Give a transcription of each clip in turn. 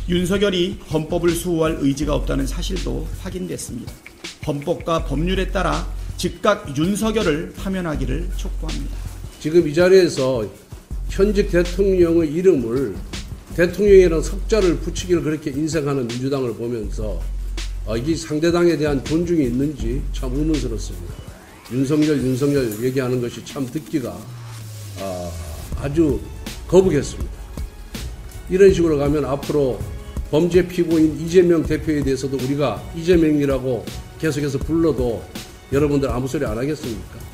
윤석열이 헌법을 수호할 의지가 없다는 사실도 확인됐습니다. 헌법과 법률에 따라 즉각 윤석열을 파면하기를 촉구합니다. 지금 이 자리에서 현직 대통령의 이름을 대통령이라는 석자를 붙이기를 그렇게 인색하는 민주당을 보면서 이게 상대당에 대한 존중이 있는지 참 의문스럽습니다. 윤석열 얘기하는 것이 참 듣기가 아주 거북했습니다. 이런 식으로 가면 앞으로 범죄 피고인 이재명 대표에 대해서도 우리가 이재명이라고 계속해서 불러도 여러분들 아무 소리 안 하겠습니까?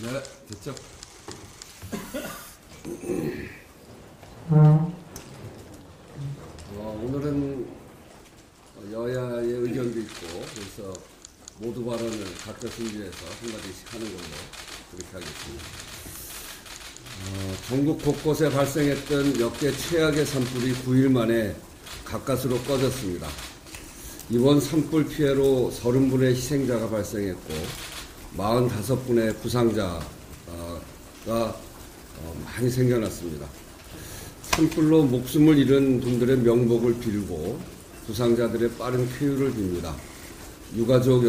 네, 됐죠. 오늘은 여야의 의견도 있고 그래서 모두 발언을 각자 준비해서 한마디씩 하는 걸로 그렇게 하겠습니다. 전국 곳곳에 발생했던 역대 최악의 산불이 9일 만에 가까스로 꺼졌습니다. 이번 산불 피해로 30분의 희생자가 발생했고 45분의 부상자가 많이 생겨났습니다. 산불로 목숨을 잃은 분들의 명복을 빌고 부상자들의 빠른 쾌유를 빕니다. 유가족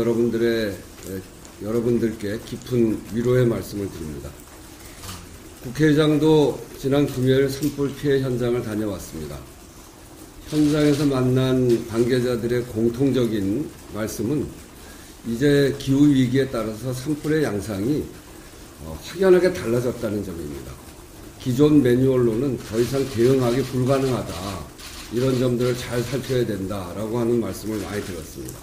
여러분들께 깊은 위로의 말씀을 드립니다. 국회의장도 지난 금요일 산불 피해 현장을 다녀왔습니다. 현장에서 만난 관계자들의 공통적인 말씀은 이제 기후위기에 따라서 산불의 양상이 확연하게 달라졌다는 점입니다. 기존 매뉴얼로는 더 이상 대응하기 불가능하다. 이런 점들을 잘 살펴야 된다라고 하는 말씀을 많이 들었습니다.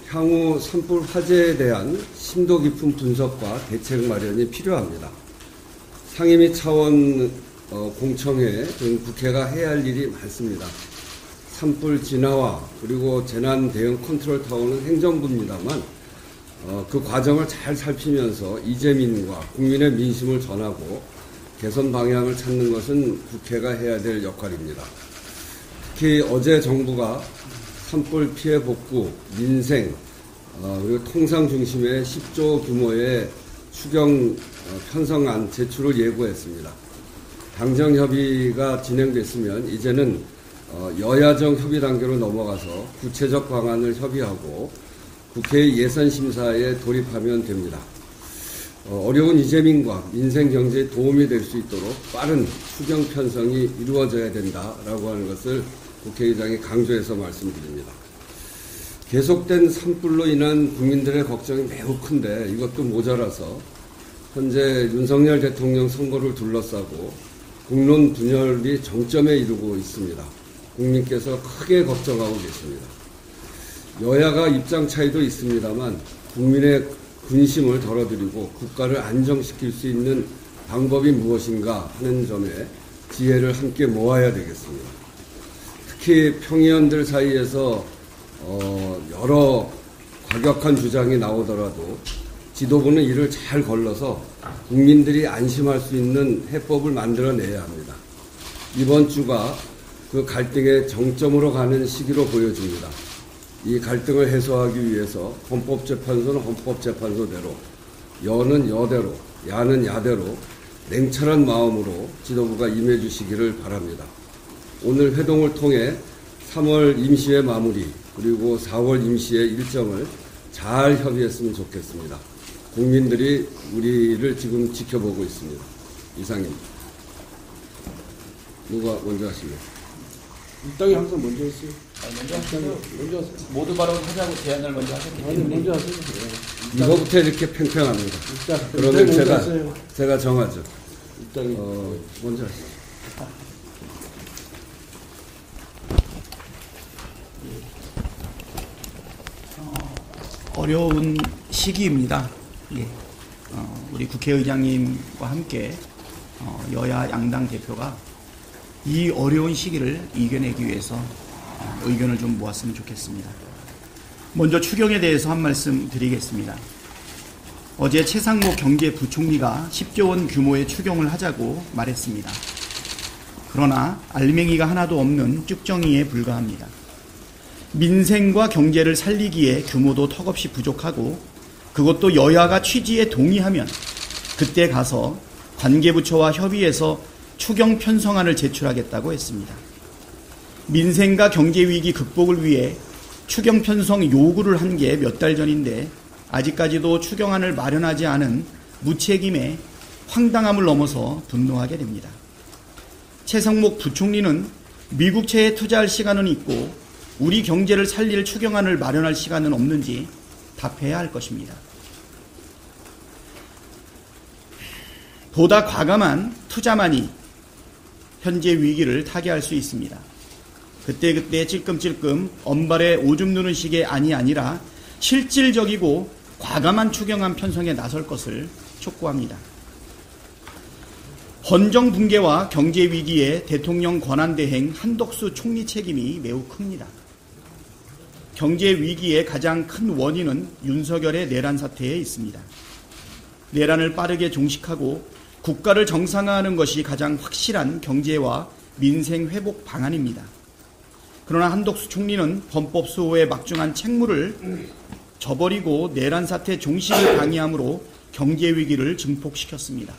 향후 산불 화재에 대한 심도 깊은 분석과 대책 마련이 필요합니다. 상임위 차원 공청회 등 국회가 해야 할 일이 많습니다. 산불 진화와 그리고 재난 대응 컨트롤 타워는 행정부입니다만 그 과정을 잘 살피면서 이재민과 국민의 민심을 전하고 개선 방향을 찾는 것은 국회가 해야 될 역할입니다. 특히 어제 정부가 산불 피해 복구, 민생, 그리고 통상 중심의 10조 규모의 추경 편성안 제출을 예고했습니다. 당정 협의가 진행됐으면 이제는 여야정 협의 단계로 넘어가서 구체적 방안을 협의하고 국회 예산심사에 돌입하면 됩니다. 어려운 이재민과 민생 경제에 도움이 될 수 있도록 빠른 추경 편성이 이루어져야 된다라고 하는 것을 국회의장이 강조해서 말씀드립니다. 계속된 산불로 인한 국민들의 걱정이 매우 큰데 이것도 모자라서 현재 윤석열 대통령 선거를 둘러싸고 국론 분열이 정점에 이르고 있습니다. 국민께서 크게 걱정하고 계십니다. 여야가 입장 차이도 있습니다만 국민의 군심을 덜어드리고 국가를 안정시킬 수 있는 방법이 무엇인가 하는 점에 지혜를 함께 모아야 되겠습니다. 특히 평의원들 사이에서 여러 과격한 주장이 나오더라도 지도부는 이를 잘 걸러서 국민들이 안심할 수 있는 해법을 만들어내야 합니다. 이번 주가 그 갈등의 정점으로 가는 시기로 보여집니다. 이 갈등을 해소하기 위해서 헌법재판소는 헌법재판소대로, 여는 여대로, 야는 야대로 냉철한 마음으로 지도부가 임해 주시기를 바랍니다. 오늘 회동을 통해 3월 임시회 마무리 그리고 4월 임시회 일정을 잘 협의했으면 좋겠습니다. 국민들이 우리를 지금 지켜보고 있습니다. 이상입니다. 누가 먼저 하실래요? 일당이 항상 먼저 했어요. 먼저 하세요. 모두 바로 하자고 제안을 먼저 하셨기 때문에. 먼저 하세요. 이거부터 이렇게 팽팽합니다. 그러면 제가 정하죠. 일당이 먼저 하시죠. 어려운 시기입니다. 예. 우리 국회의장님과 함께 여야 양당 대표가 이 어려운 시기를 이겨내기 위해서 의견을 좀 모았으면 좋겠습니다. 먼저 추경에 대해서 한 말씀 드리겠습니다. 어제 최상목 경제부총리가 10조 원 규모의 추경을 하자고 말했습니다. 그러나 알맹이가 하나도 없는 쭉정이에 불과합니다. 민생과 경제를 살리기에 규모도 턱없이 부족하고 그것도 여야가 취지에 동의하면 그때 가서 관계부처와 협의해서 추경 편성안을 제출하겠다고 했습니다. 민생과 경제위기 극복을 위해 추경 편성 요구를 한 게 몇 달 전인데 아직까지도 추경안을 마련하지 않은 무책임의 황당함을 넘어서 분노하게 됩니다. 최상목 부총리는 미국채에 투자할 시간은 있고 우리 경제를 살릴 추경안을 마련할 시간은 없는지 답해야 할 것입니다. 보다 과감한 투자만이 현재 위기를 타개할 수 있습니다. 그때그때 찔끔찔끔 언발에 오줌 누는 식의 안이 아니라 실질적이고 과감한 추경안 편성에 나설 것을 촉구합니다. 헌정 붕괴와 경제 위기에 대통령 권한대행 한덕수 총리 책임이 매우 큽니다. 경제 위기의 가장 큰 원인은 윤석열의 내란 사태에 있습니다. 내란을 빠르게 종식하고 국가를 정상화하는 것이 가장 확실한 경제와 민생 회복 방안입니다. 그러나 한덕수 총리는 헌법 수호의 막중한 책무를 저버리고 내란 사태 종식을 방해함으로 경제 위기를 증폭시켰습니다.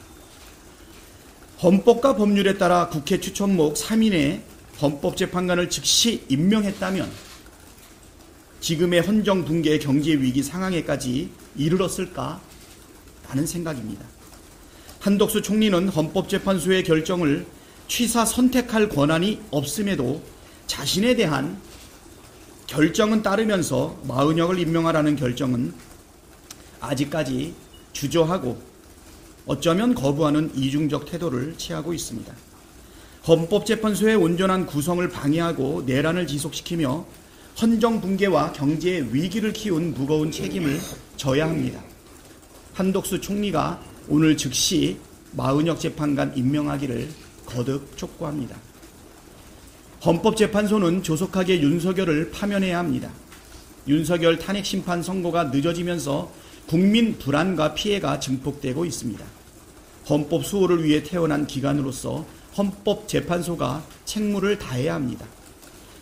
헌법과 법률에 따라 국회 추천목 3인의 헌법재판관을 즉시 임명했다면 지금의 헌정 붕괴 경제 위기 상황에까지 이르렀을까 라는 생각입니다. 한덕수 총리는 헌법재판소의 결정을 취사 선택할 권한이 없음에도 자신에 대한 결정은 따르면서 마은혁을 임명하라는 결정은 아직까지 주저하고 어쩌면 거부하는 이중적 태도를 취하고 있습니다. 헌법재판소의 온전한 구성을 방해하고 내란을 지속시키며 헌정 붕괴와 경제 위기를 키운 무거운 책임을 져야 합니다. 한덕수 총리가 오늘 즉시 마은혁 재판관 임명하기를 거듭 촉구합니다. 헌법재판소는 조속하게 윤석열을 파면해야 합니다. 윤석열 탄핵심판 선고가 늦어지면서 국민 불안과 피해가 증폭되고 있습니다. 헌법 수호를 위해 태어난 기관으로서 헌법재판소가 책무를 다해야 합니다.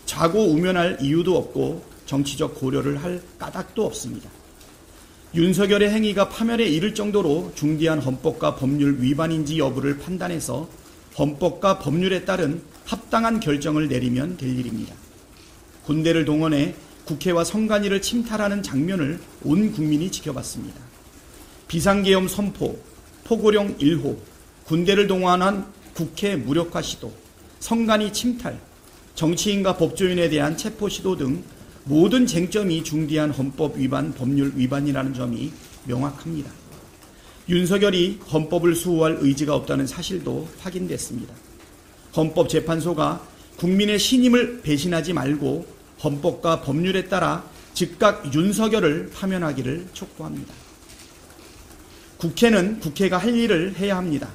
자고 우면할 이유도 없고 정치적 고려를 할 까닭도 없습니다. 윤석열의 행위가 파면에 이를 정도로 중대한 헌법과 법률 위반인지 여부를 판단해서 헌법과 법률에 따른 합당한 결정을 내리면 될 일입니다. 군대를 동원해 국회와 선관위를 침탈하는 장면을 온 국민이 지켜봤습니다. 비상계엄 선포, 포고령 1호, 군대를 동원한 국회 무력화 시도, 선관위 침탈, 정치인과 법조인에 대한 체포 시도 등 모든 쟁점이 중대한 헌법 위반, 법률 위반이라는 점이 명확합니다. 윤석열이 헌법을 수호할 의지가 없다는 사실도 확인됐습니다. 헌법재판소가 국민의 신임을 배신하지 말고 헌법과 법률에 따라 즉각 윤석열을 파면하기를 촉구합니다. 국회는 국회가 할 일을 해야 합니다.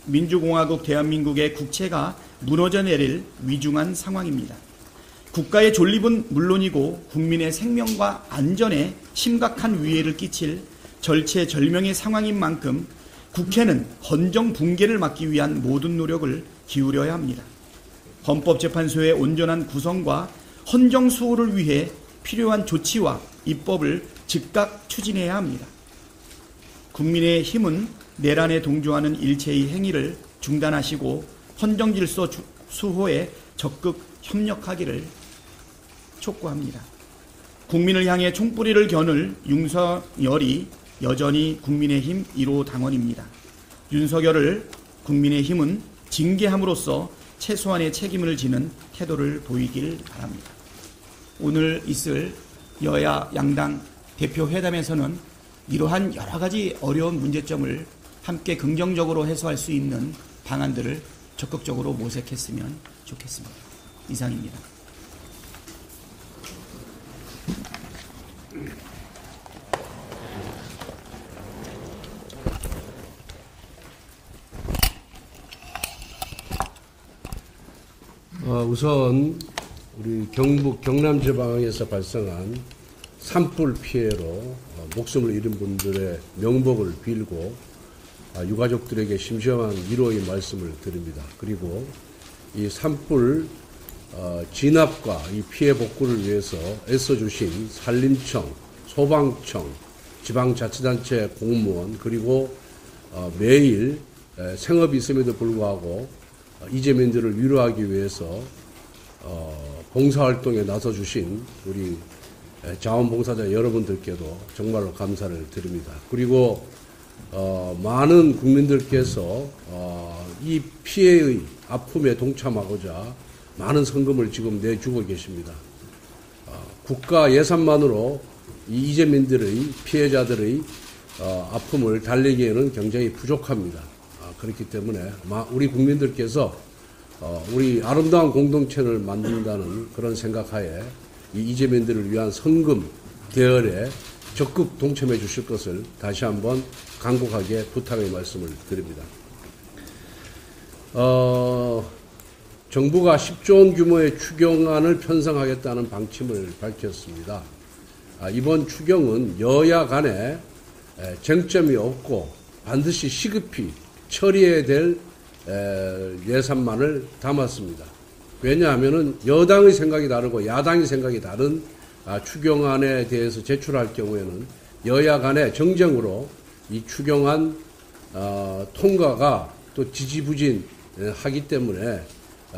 민주공화국 대한민국의 국채가 무너져 내릴 위중한 상황입니다. 국가의 존립은 물론이고 국민의 생명과 안전에 심각한 위해를 끼칠 절체절명의 상황인 만큼 국회는 헌정 붕괴를 막기 위한 모든 노력을 기울여야 합니다. 헌법재판소의 온전한 구성과 헌정 수호를 위해 필요한 조치와 입법을 즉각 추진해야 합니다. 국민의 힘은 내란에 동조하는 일체의 행위를 중단하시고 헌정 질서 수호에 적극 협력하기를 촉구합니다. 국민을 향해 총뿌리를 겨눌 윤석열이 여전히 국민의힘 1호 당원입니다. 윤석열을 국민의힘은 징계함으로써 최소한의 책임을 지는 태도를 보이길 바랍니다. 오늘 있을 여야 양당 대표 회담에서는 이러한 여러 가지 어려운 문제점을 함께 긍정적으로 해소할 수 있는 방안들을 적극적으로 모색했으면 좋겠습니다. 이상입니다. 우선 우리 경북 경남지방에서 발생한 산불 피해로 목숨을 잃은 분들의 명복을 빌고 유가족들에게 심심한 위로의 말씀을 드립니다. 그리고 이 산불 진압과 이 피해 복구를 위해서 애써주신 산림청, 소방청, 지방자치단체 공무원 그리고 매일 생업이 있음에도 불구하고 이재민들을 위로하기 위해서 봉사활동에 나서주신 우리 자원봉사자 여러분들께도 정말로 감사를 드립니다. 그리고 많은 국민들께서 이 피해의 아픔에 동참하고자 많은 성금을 지금 내주고 계십니다. 국가 예산만으로 이 이재민들의 피해자들의 아픔을 달래기에는 굉장히 부족합니다. 그렇기 때문에 우리 국민들께서 우리 아름다운 공동체를 만든다는 그런 생각하에 이 이재민들을 위한 성금 대열에 적극 동참해 주실 것을 다시 한번 간곡하게 부탁의 말씀을 드립니다. 정부가 10조 원 규모의 추경안을 편성하겠다는 방침을 밝혔습니다. 이번 추경은 여야 간에 쟁점이 없고 반드시 시급히 처리해야 될 예산만을 담았습니다. 왜냐하면 여당의 생각이 다르고 야당의 생각이 다른 추경안에 대해서 제출할 경우에는 여야 간의 정쟁으로 이 추경안 통과가 또 지지부진하기 때문에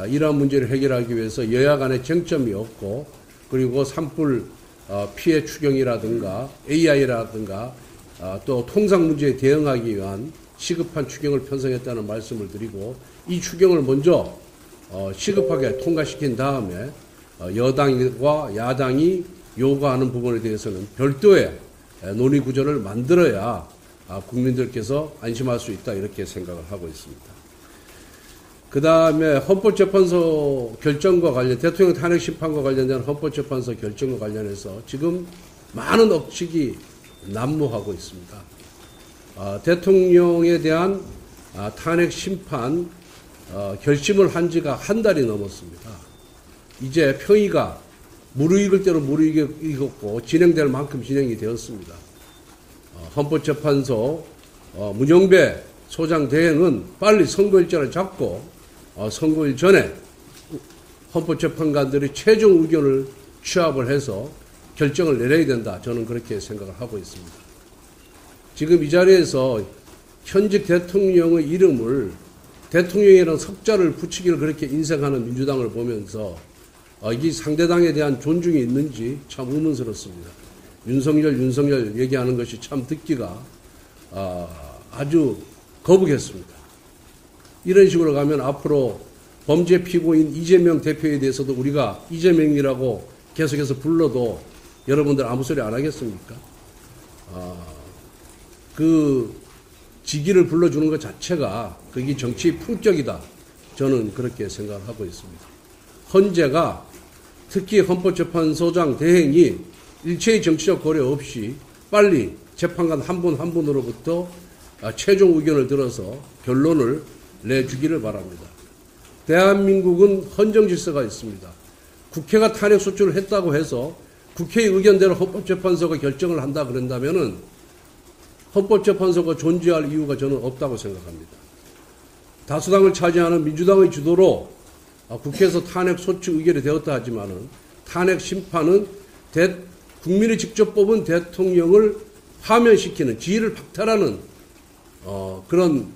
이러한 문제를 해결하기 위해서 여야 간의 쟁점이 없고 그리고 산불 피해 추경이라든가 AI라든가 또 통상 문제에 대응하기 위한 시급한 추경을 편성했다는 말씀을 드리고 이 추경을 먼저 시급하게 통과시킨 다음에 여당과 야당이 요구하는 부분에 대해서는 별도의 논의 구조를 만들어야 국민들께서 안심할 수 있다 이렇게 생각을 하고 있습니다. 그 다음에 헌법재판소 결정과 관련 대통령 탄핵 심판과 관련된 헌법재판소 결정과 관련해서 지금 많은 억측이 난무하고 있습니다. 대통령에 대한 탄핵 심판 결심을 한 지가 한 달이 넘었습니다. 이제 평의가 무르익을 대로 무르익었고 진행될 만큼 진행이 되었습니다. 헌법재판소 문영배 소장 대행은 빨리 선고일자를 잡고 선고일 전에 헌법재판관들이 최종 의견을 취합을 해서 결정을 내려야 된다. 저는 그렇게 생각을 하고 있습니다. 지금 이 자리에서 현직 대통령의 이름을 대통령이라는 석자를 붙이기를 그렇게 인색하는 민주당을 보면서 이 상대당에 대한 존중이 있는지 참 의문스럽습니다. 윤석열 얘기하는 것이 참 듣기가 아주 거북했습니다. 이런 식으로 가면 앞으로 범죄 피고인 이재명 대표에 대해서도 우리가 이재명이라고 계속해서 불러도 여러분들 아무 소리 안 하겠습니까? 그 직위를 불러주는 것 자체가 그게 정치 품격이다. 저는 그렇게 생각을 하고 있습니다. 헌재가 특히 헌법재판소장 대행이 일체의 정치적 고려 없이 빨리 재판관 한 분 한 분으로부터 최종 의견을 들어서 결론을 내주기를 바랍니다. 대한민국은 헌정 질서가 있습니다. 국회가 탄핵 소추를 했다고 해서 국회의 의견대로 헌법재판소가 결정을 한다 그런다면은 헌법재판소가 존재할 이유가 저는 없다고 생각합니다. 다수당을 차지하는 민주당의 주도로 국회에서 탄핵 소추 의결이 되었다 하지만은 탄핵 심판은 국민이 직접 뽑은 대통령을 파면시키는 지위를 박탈하는 그런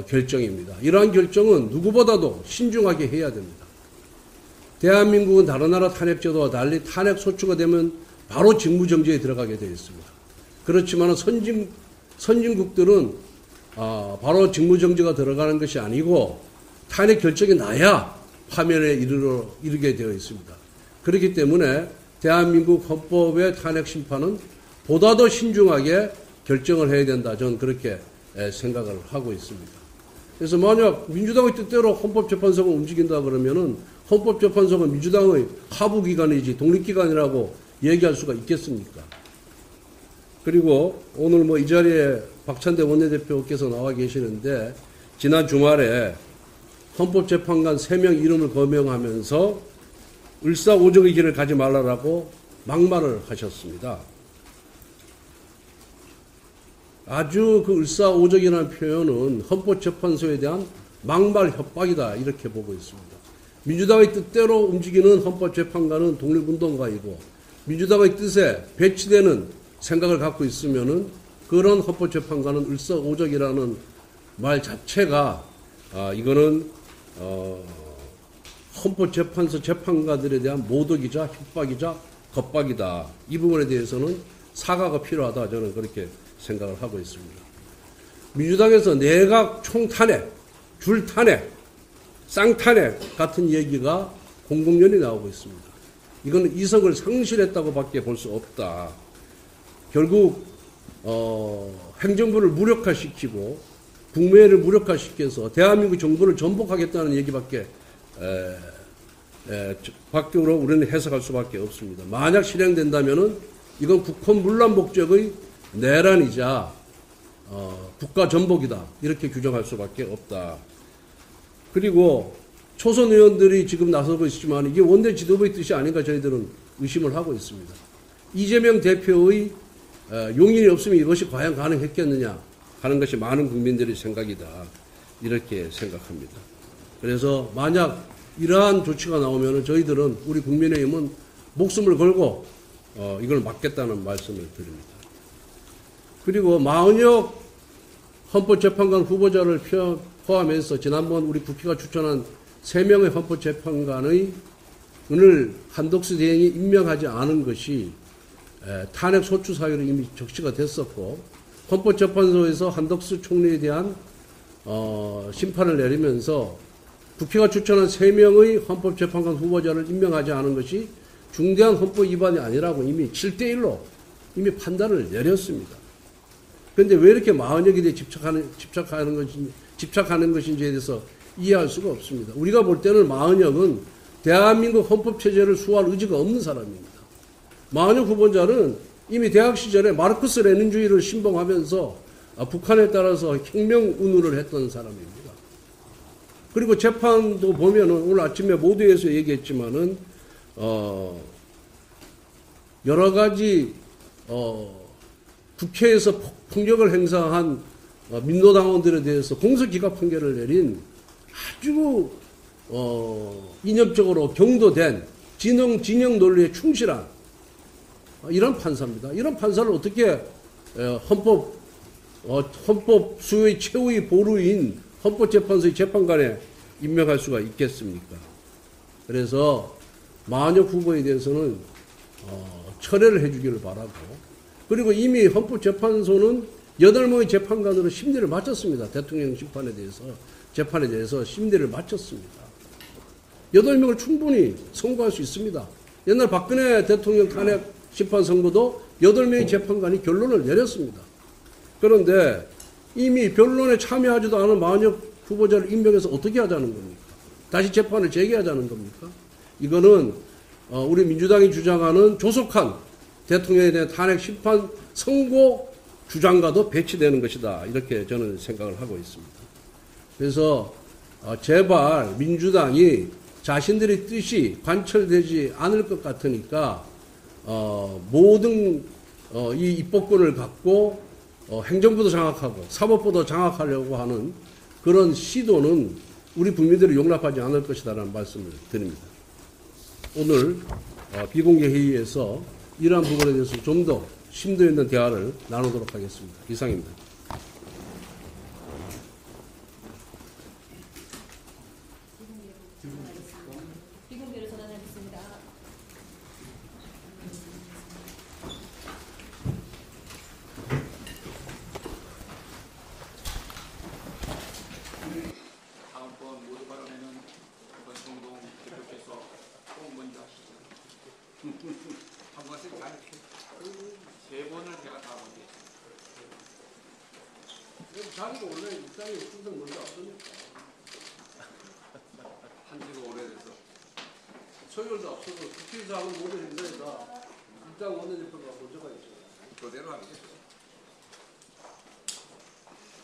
결정입니다. 이러한 결정은 누구보다도 신중하게 해야 됩니다. 대한민국은 다른 나라 탄핵제도와 달리 탄핵 소추가 되면 바로 직무정지에 들어가게 되어 있습니다. 그렇지만 선진국들은 바로 직무정지가 들어가는 것이 아니고 탄핵 결정이 나야 파면에 이르게 되어 있습니다. 그렇기 때문에 대한민국 헌법의 탄핵 심판은 보다 더 신중하게 결정을 해야 된다. 저는 그렇게 생각을 하고 있습니다. 그래서 만약 민주당의 뜻대로 헌법재판소가 움직인다 그러면은 헌법재판소가 민주당의 하부기관이지 독립기관이라고 얘기할 수가 있겠습니까? 그리고 오늘 이 자리에 박찬대 원내대표께서 나와 계시는데 지난 주말에 헌법재판관 3명 이름을 거명하면서 을사오적의 길을 가지 말라라고 막말을 하셨습니다. 아주 그 을사오적이라는 표현은 헌법재판소에 대한 막말 협박이다 이렇게 보고 있습니다. 민주당의 뜻대로 움직이는 헌법재판관은 독립운동가이고 민주당의 뜻에 배치되는 생각을 갖고 있으면은 그런 헌법재판관은 을사오적이라는 말 자체가 이거는 헌법재판소 재판관들에 대한 모독이자 협박이자 겁박이다. 이 부분에 대해서는 사과가 필요하다. 저는 그렇게 생각을 하고 있습니다. 민주당에서 내각 총탄핵, 줄탄핵, 쌍탄핵 같은 얘기가 공공연히 나오고 있습니다. 이거는 이성을 상실했다고 밖에 볼 수 없다. 결국 행정부를 무력화시키고 국무회의를 무력화시켜서 대한민국 정부를 전복하겠다는 얘기밖에 밖으로 우리는 해석할 수밖에 없습니다. 만약 실행된다면은 이건 국헌 문란 목적의 내란이자 국가 전복이다 이렇게 규정할 수밖에 없다. 그리고 초선 의원들이 지금 나서고 있지만 이게 원내 지도부의 뜻이 아닌가 저희들은 의심을 하고 있습니다. 이재명 대표의 용인이 없으면 이것이 과연 가능했겠느냐 하는 것이 많은 국민들의 생각이다 이렇게 생각합니다. 그래서 만약 이러한 조치가 나오면 저희들은 우리 국민의힘은 목숨을 걸고 이걸 막겠다는 말씀을 드립니다. 그리고 마은혁 헌법재판관 후보자를 포함해서 지난번 우리 국회가 추천한 3명의 헌법재판관의 오늘 한덕수 대행이 임명하지 않은 것이 탄핵 소추 사유로 이미 적시가 됐었고 헌법재판소에서 한덕수 총리에 대한 심판을 내리면서 국회가 추천한 3명의 헌법재판관 후보자를 임명하지 않은 것이 중대한 헌법 위반이 아니라고 이미 7대1로 이미 판단을 내렸습니다. 그런데 왜 이렇게 마은혁에 대해 집착하는 것인지에 대해서 이해할 수가 없습니다. 우리가 볼 때는 마은혁은 대한민국 헌법체제를 수호할 의지가 없는 사람입니다. 마은혁 후보자는 이미 대학 시절에 마르크스 레닌주의를 신봉하면서 북한에 따라서 혁명 운운을 했던 사람입니다. 그리고 재판도 보면은 오늘 아침에 모두에서 얘기했지만은 여러 가지 국회에서 폭력을 행사한 민노당원들에 대해서 공소기각 판결을 내린 아주 이념적으로 경도된 진영 논리에 충실한 이런 판사입니다. 이런 판사를 어떻게 헌법 수요의 최후의 보루인 헌법재판소의 재판관에 임명할 수가 있겠습니까? 그래서 마은혁 후보에 대해서는 철회를 해주기를 바라고 그리고 이미 헌법재판소는 8명의 재판관으로 심리를 마쳤습니다. 대통령 재판에 대해서 심리를 마쳤습니다. 8명을 충분히 선고할 수 있습니다. 옛날 박근혜 대통령 탄핵 심판 선고도 8명의 재판관이 결론을 내렸습니다. 그런데 이미 변론에 참여하지도 않은 마은혁 후보자를 임명해서 어떻게 하자는 겁니까? 다시 재판을 재개하자는 겁니까? 이거는 우리 민주당이 주장하는 조속한 대통령에 대한 탄핵 심판 선고 주장과도 배치되는 것이다. 이렇게 저는 생각을 하고 있습니다. 그래서 제발 민주당이 자신들의 뜻이 관철되지 않을 것 같으니까 모든 이 입법권을 갖고 행정부도 장악하고 사법부도 장악하려고 하는 그런 시도는 우리 국민들이 용납하지 않을 것이다라는 말씀을 드립니다. 오늘 비공개 회의에서 이러한 부분에 대해서 좀 더 심도 있는 대화를 나누도록 하겠습니다. 이상입니다. 비공개로 전환하겠습니다. 다음번 모두 발언에는 권성동 대표께서 꼭 먼저 하시죠. 한 번씩 다 이렇게 3번을 제가 다 먼저 했습니다. 자기가 원래 입장이 순서 먼저 앞서니까 한지가 오래돼서 서열도 앞서고 국회에서 하는 모든 행사에다 입당 원내대표가 먼저가 있죠. 그대로 하는 거죠.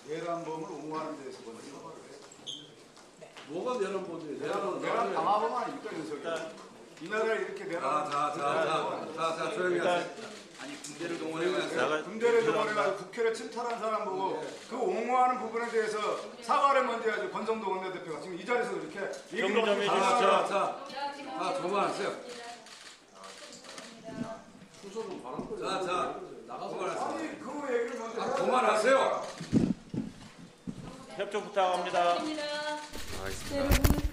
외란범을 옹호하는 데서 먼저 뭐가 내란 본질이에요? 내란 당하고만 아닙니까, 윤석열? 이 나라를 이렇게 내란. 자, 조용히 하세요. 아니 군대를 동원해서 군대를 동원해가지고 국회를 침탈한 사람 보고 그 옹호하는 부분에 대해서 사과를 먼저 해야죠. 권성동 원내대표가 지금 이 자리에서 이렇게 얘기를 좀 해주시죠. 자, 그만하세요. 수소는 바람 거예요. 자, 나가서 그만하세요. 아니 그 얘기를 먼저 해야 그만하세요. 협조 부탁합니다. 네, 여러분.